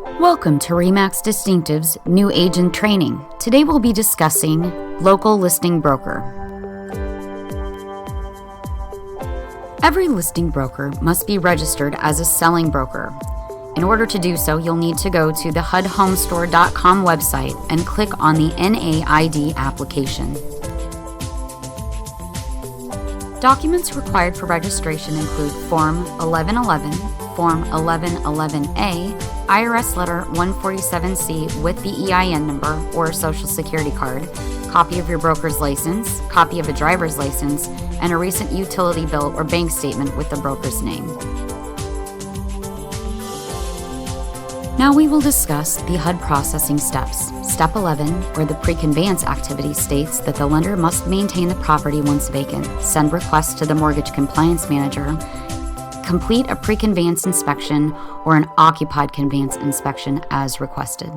Welcome to RE/MAX Distinctive's New Agent Training. Today we'll be discussing Local Listing Broker. Every listing broker must be registered as a selling broker. In order to do so, you'll need to go to the HUDHomestore.com website and click on the NAID application. Documents required for registration include Form 1111, Form 1111A, IRS Letter 147C with the EIN number or Social Security card, copy of your broker's license, copy of a driver's license, and a recent utility bill or bank statement with the broker's name. Now we will discuss the HUD processing steps. Step 11, where the pre-conveyance activity, states that the lender must maintain the property once vacant, send requests to the mortgage compliance manager, complete a pre-conveyance inspection or an occupied conveyance inspection as requested.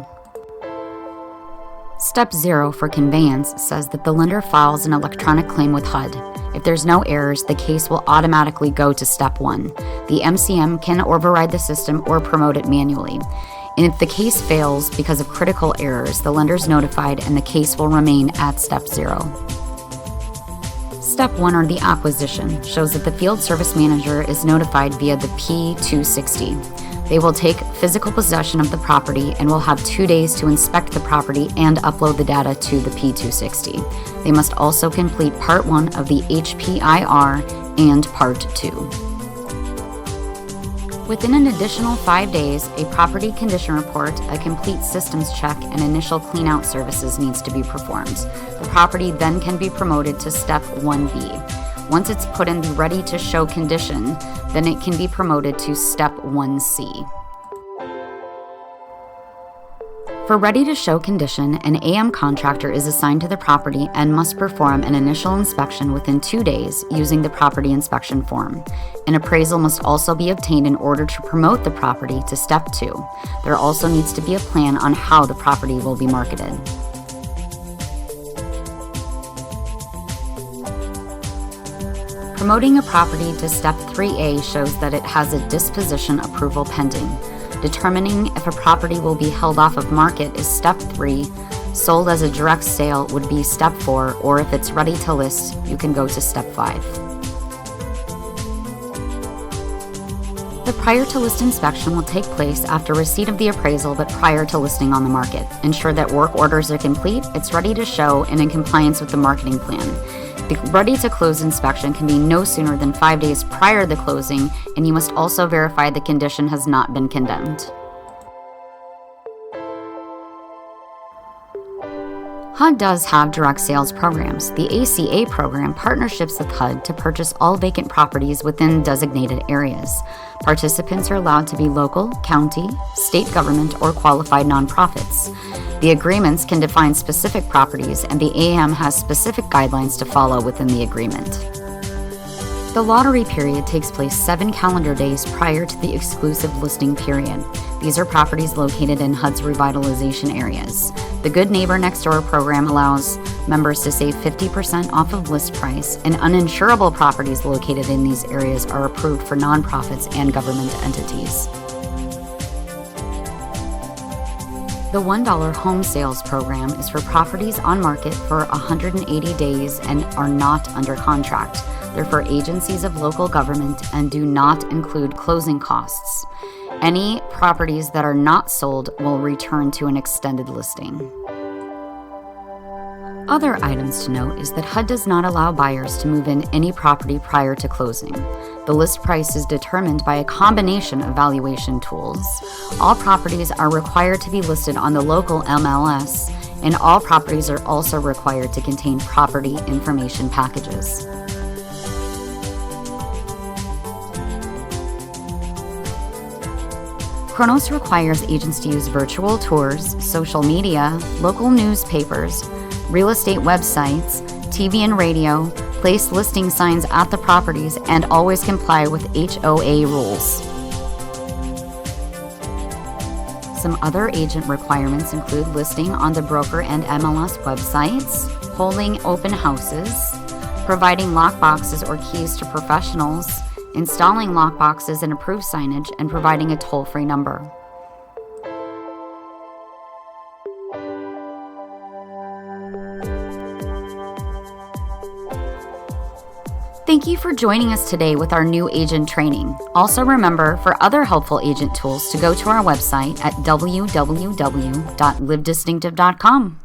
Step 0 for conveyance says that the lender files an electronic claim with HUD. If there's no errors, the case will automatically go to Step 1. The MCM can override the system or promote it manually. And if the case fails because of critical errors, the lender is notified and the case will remain at Step 0. Step 1, or the acquisition, shows that the field service manager is notified via the P260. They will take physical possession of the property and will have 2 days to inspect the property and upload the data to the P260. They must also complete Part 1 of the HPIR and Part 2. Within an additional 5 days, a property condition report, a complete systems check, and initial cleanout services needs to be performed. The property then can be promoted to Step 1B. Once it's put in the ready to show condition, then it can be promoted to Step 1C. For ready to show condition, an AM contractor is assigned to the property and must perform an initial inspection within 2 days using the property inspection form. An appraisal must also be obtained in order to promote the property to Step 2. There also needs to be a plan on how the property will be marketed. Promoting a property to Step 3A shows that it has a disposition approval pending. Determining if a property will be held off of market is Step 3, sold as a direct sale would be Step 4, or if it's ready to list, you can go to Step 5. The prior to list inspection will take place after receipt of the appraisal but prior to listing on the market. Ensure that work orders are complete, it's ready to show, and in compliance with the marketing plan. The ready to close inspection can be no sooner than 5 days prior to the closing, and you must also verify the condition has not been condemned. HUD does have direct sales programs. The ACA program partnerships with HUD to purchase all vacant properties within designated areas. Participants are allowed to be local, county, state government, or qualified nonprofits. The agreements can define specific properties, and the AM has specific guidelines to follow within the agreement. The lottery period takes place 7 calendar days prior to the exclusive listing period. These are properties located in HUD's revitalization areas. The Good Neighbor Next Door program allows members to save 50% off of list price, and uninsurable properties located in these areas are approved for nonprofits and government entities. The $1 home sales program is for properties on market for 180 days and are not under contract. They're for agencies of local government and do not include closing costs. Any properties that are not sold will return to an extended listing. Other items to note is that HUD does not allow buyers to move in any property prior to closing. The list price is determined by a combination of valuation tools. All properties are required to be listed on the local MLS, and all properties are also required to contain property information packages. Kronos requires agents to use virtual tours, social media, local newspapers, real estate websites, TV and radio, place listing signs at the properties, and always comply with HOA rules. Some other agent requirements include listing on the broker and MLS websites, holding open houses, providing lockboxes or keys to professionals, installing lockboxes and approved signage, and providing a toll-free number. Thank you for joining us today with our new agent training. Also remember, for other helpful agent tools, to go to our website at www.livedistinctive.com.